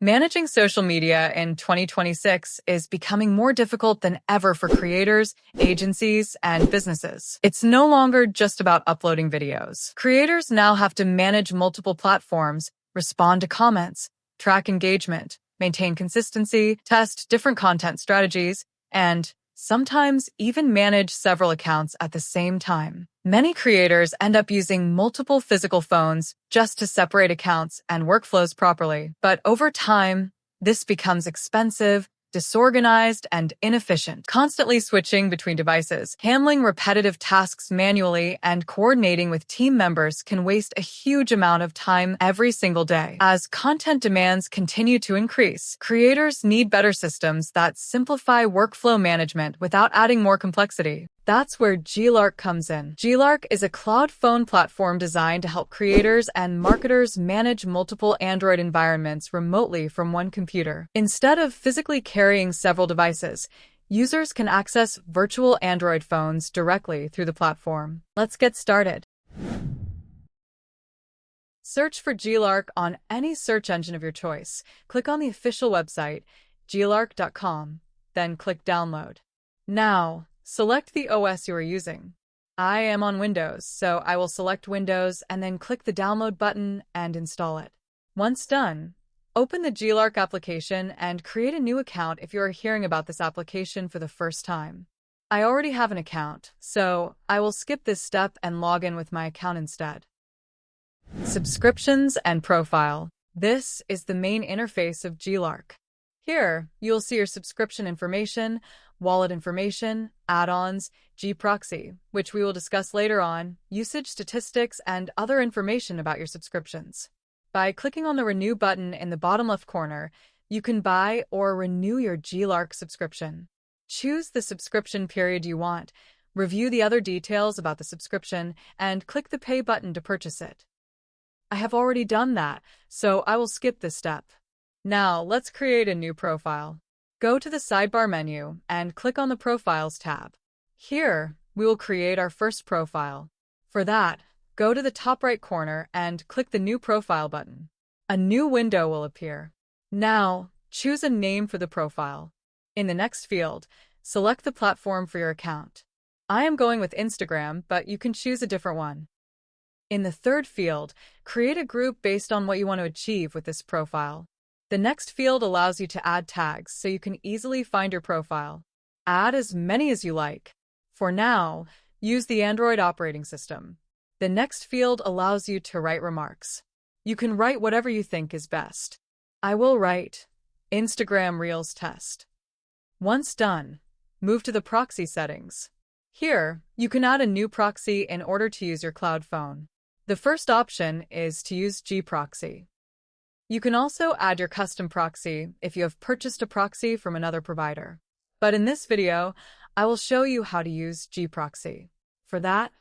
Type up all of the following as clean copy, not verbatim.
Managing social media in 2026 is becoming more difficult than ever for creators, agencies, and businesses. It's no longer just about uploading videos. Creators now have to manage multiple platforms, respond to comments, track engagement, maintain consistency, test different content strategies, and sometimes even manage several accounts at the same time. Many creators end up using multiple physical phones just to separate accounts and workflows properly. But over time, this becomes expensive, disorganized, and inefficient. Constantly switching between devices, handling repetitive tasks manually, and coordinating with team members can waste a huge amount of time every single day. As content demands continue to increase, creators need better systems that simplify workflow management without adding more complexity. That's where GeeLark comes in. GeeLark is a cloud phone platform designed to help creators and marketers manage multiple Android environments remotely from one computer. Instead of physically carrying several devices, users can access virtual Android phones directly through the platform. Let's get started. Search for GeeLark on any search engine of your choice. Click on the official website, geelark.com, then click Download. Now, select the OS you are using. I am on Windows, so I will select Windows and then click the download button and install it. Once done, open the GeeLark application and create a new account if you are hearing about this application for the first time. I already have an account, so I will skip this step and log in with my account instead. Subscriptions and profile. This is the main interface of GeeLark. Here, you'll see your subscription information, wallet information, add-ons, G-proxy, which we will discuss later on, usage statistics, and other information about your subscriptions. By clicking on the Renew button in the bottom left corner, you can buy or renew your GeeLark subscription. Choose the subscription period you want, review the other details about the subscription, and click the Pay button to purchase it. I have already done that, so I will skip this step. Now, let's create a new profile. Go to the sidebar menu and click on the Profiles tab. Here, we will create our first profile. For that, go to the top right corner and click the New Profile button. A new window will appear. Now, choose a name for the profile. In the next field, select the platform for your account. I am going with Instagram, but you can choose a different one. In the third field, create a group based on what you want to achieve with this profile. The next field allows you to add tags so you can easily find your profile. Add as many as you like. For now, use the Android operating system. The next field allows you to write remarks. You can write whatever you think is best. I will write Instagram Reels test. Once done, move to the proxy settings. Here, you can add a new proxy in order to use your cloud phone. The first option is to use G-proxy. You can also add your custom proxy if you have purchased a proxy from another provider. But in this video, I will show you how to use G-proxy. For that,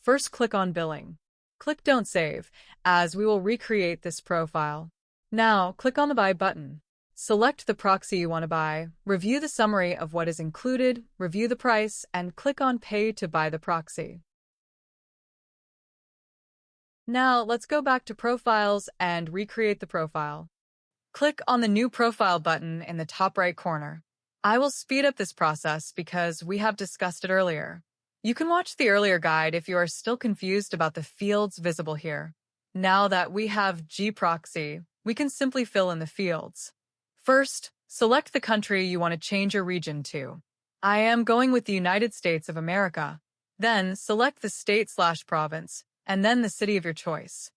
first click on Billing. Click Don't Save, as we will recreate this profile. Now, click on the Buy button. Select the proxy you want to buy, review the summary of what is included, review the price, and click on Pay to buy the proxy. Now, let's go back to Profiles and recreate the profile. Click on the New Profile button in the top right corner. I will speed up this process because we have discussed it earlier. You can watch the earlier guide if you are still confused about the fields visible here. Now that we have G-proxy, we can simply fill in the fields. First, select the country you want to change your region to. I am going with the United States of America. Then, select the state/province, and then the city of your choice.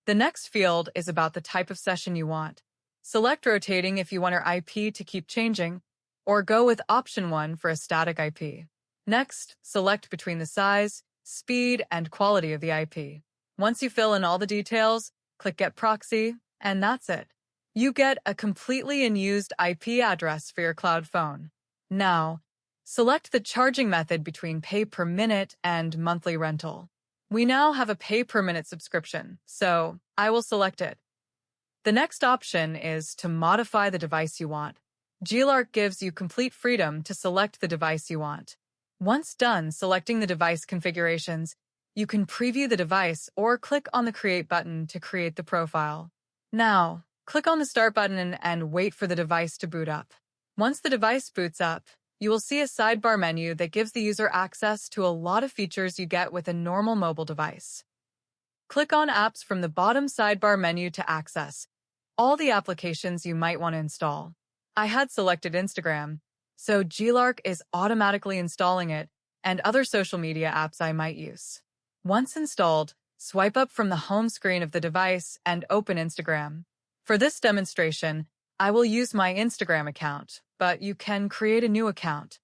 The next field is about the type of session you want. Select rotating if you want your IP to keep changing, or go with option 1 for a static IP. Next, select between the size, speed, and quality of the IP. Once you fill in all the details, click Get Proxy, and that's it. You get a completely unused IP address for your cloud phone. Now, select the charging method between pay per minute and monthly rental. We now have a pay per minute subscription, so I will select it. The next option is to modify the device you want. GeeLark gives you complete freedom to select the device you want. Once done selecting the device configurations, you can preview the device or click on the Create button to create the profile. Now, Click on the Start button and wait for the device to boot up. Once the device boots up, you will see a sidebar menu that gives the user access to a lot of features you get with a normal mobile device. Click on Apps from the bottom sidebar menu to access all the applications you might want to install. I had selected Instagram, so GeeLark is automatically installing it and other social media apps I might use. Once installed, swipe up from the home screen of the device and open Instagram. For this demonstration, I will use my Instagram account, but you can create a new account.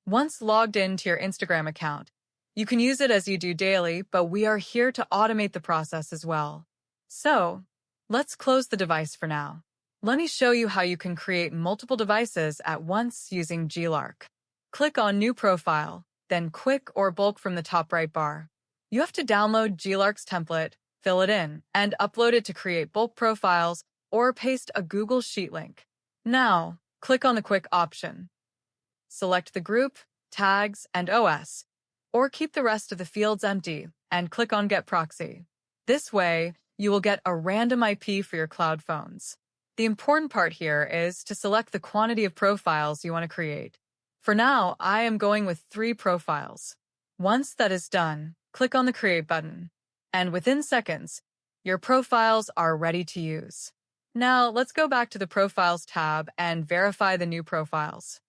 Once logged into your Instagram account, you can use it as you do daily, but we are here to automate the process as well. So, let's close the device for now. Let me show you how you can create multiple devices at once using GeeLark. Click on New Profile, then Quick or Bulk from the top right bar. You have to download GeeLark's template, fill it in, and upload it to create bulk profiles or paste a Google Sheet link. Now, click on the Quick option. Select the group, tags, and OS, or keep the rest of the fields empty, and click on Get Proxy. This way, you will get a random IP for your cloud phones. The important part here is to select the quantity of profiles you want to create. For now, I am going with 3 profiles. Once that is done, click on the Create button, and within seconds, your profiles are ready to use. Now, let's go back to the Profiles tab and verify the new profiles.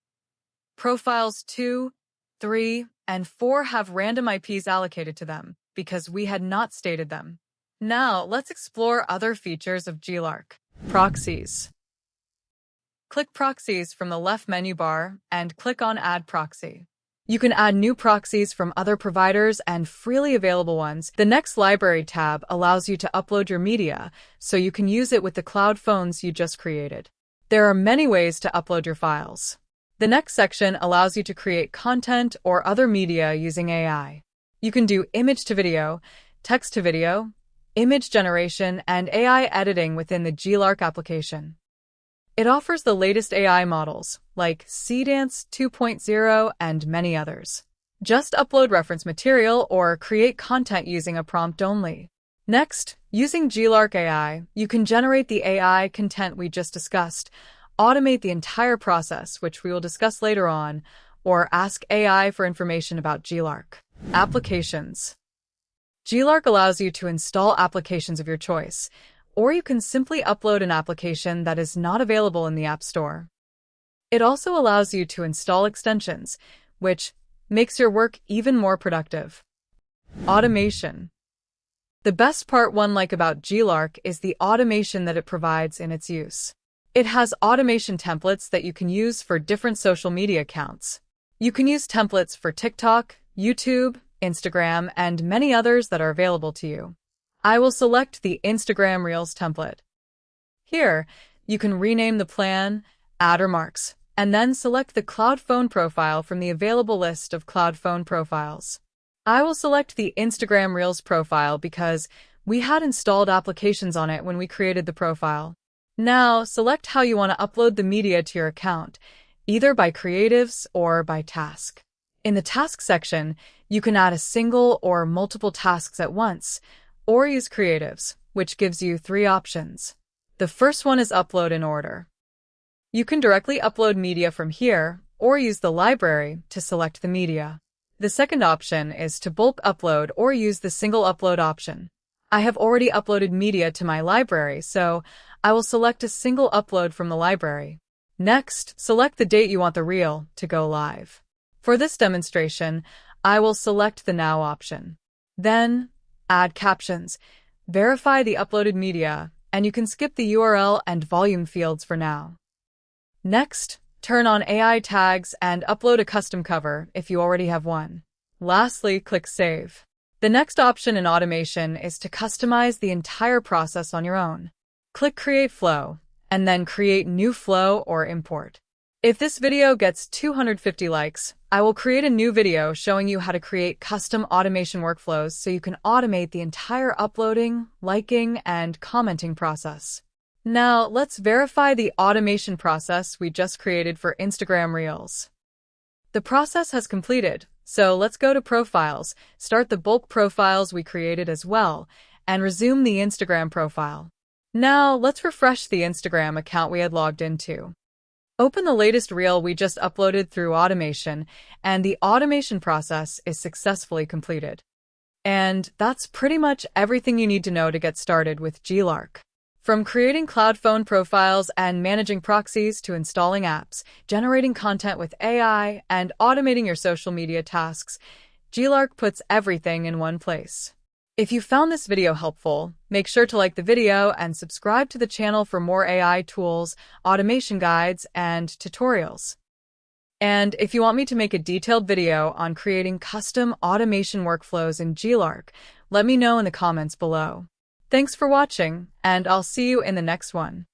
Profiles 2, 3, and 4 have random IPs allocated to them because we had not stated them. Now, let's explore other features of GeeLark. Proxies. Click Proxies from the left menu bar and click on Add Proxy. You can add new proxies from other providers and freely available ones. The next Library tab allows you to upload your media, so you can use it with the cloud phones you just created. There are many ways to upload your files. The next section allows you to create content or other media using AI. You can do image to video, text to video, image generation, and AI editing within the GeeLark application. It offers the latest AI models, like Cdance 2.0 and many others. Just upload reference material or create content using a prompt only. Next, using GeeLark AI, you can generate the AI content we just discussed, automate the entire process, which we will discuss later on, or ask AI for information about GeeLark. Applications. GeeLark allows you to install applications of your choice, or you can simply upload an application that is not available in the App Store. It also allows you to install extensions, which makes your work even more productive. Automation. The best part one like about GeeLark is the automation that it provides in its use. It has automation templates that you can use for different social media accounts. You can use templates for TikTok, YouTube, Instagram, and many others that are available to you. I will select the Instagram Reels template. Here, you can rename the plan, add remarks, and then select the Cloud Phone profile from the available list of Cloud Phone profiles. I will select the Instagram Reels profile because we had installed applications on it when we created the profile. Now, select how you want to upload the media to your account, either by creatives or by task. In the task section, you can add a single or multiple tasks at once, or use creatives, which gives you 3 options. The first one is upload in order. You can directly upload media from here, or use the library to select the media. The second option is to bulk upload or use the single upload option. I have already uploaded media to my library, so I will select a single upload from the library. Next, select the date you want the reel to go live. For this demonstration, I will select the Now option. Then, add captions, verify the uploaded media, and you can skip the URL and volume fields for now. Next, turn on AI tags and upload a custom cover if you already have one. Lastly, click Save. The next option in automation is to customize the entire process on your own. Click Create Flow, and then create new flow or import. If this video gets 250 likes, I will create a new video showing you how to create custom automation workflows so you can automate the entire uploading, liking, and commenting process. Now, let's verify the automation process we just created for Instagram Reels. The process has completed, so let's go to Profiles, start the bulk profiles we created as well, and resume the Instagram profile. Now, let's refresh the Instagram account we had logged into. Open the latest reel we just uploaded through automation, and the automation process is successfully completed. And that's pretty much everything you need to know to get started with GeeLark. From creating cloud phone profiles and managing proxies to installing apps, generating content with AI, and automating your social media tasks, GeeLark puts everything in one place. If you found this video helpful, make sure to like the video and subscribe to the channel for more AI tools, automation guides, and tutorials. And if you want me to make a detailed video on creating custom automation workflows in GeeLark, let me know in the comments below. Thanks for watching, and I'll see you in the next one.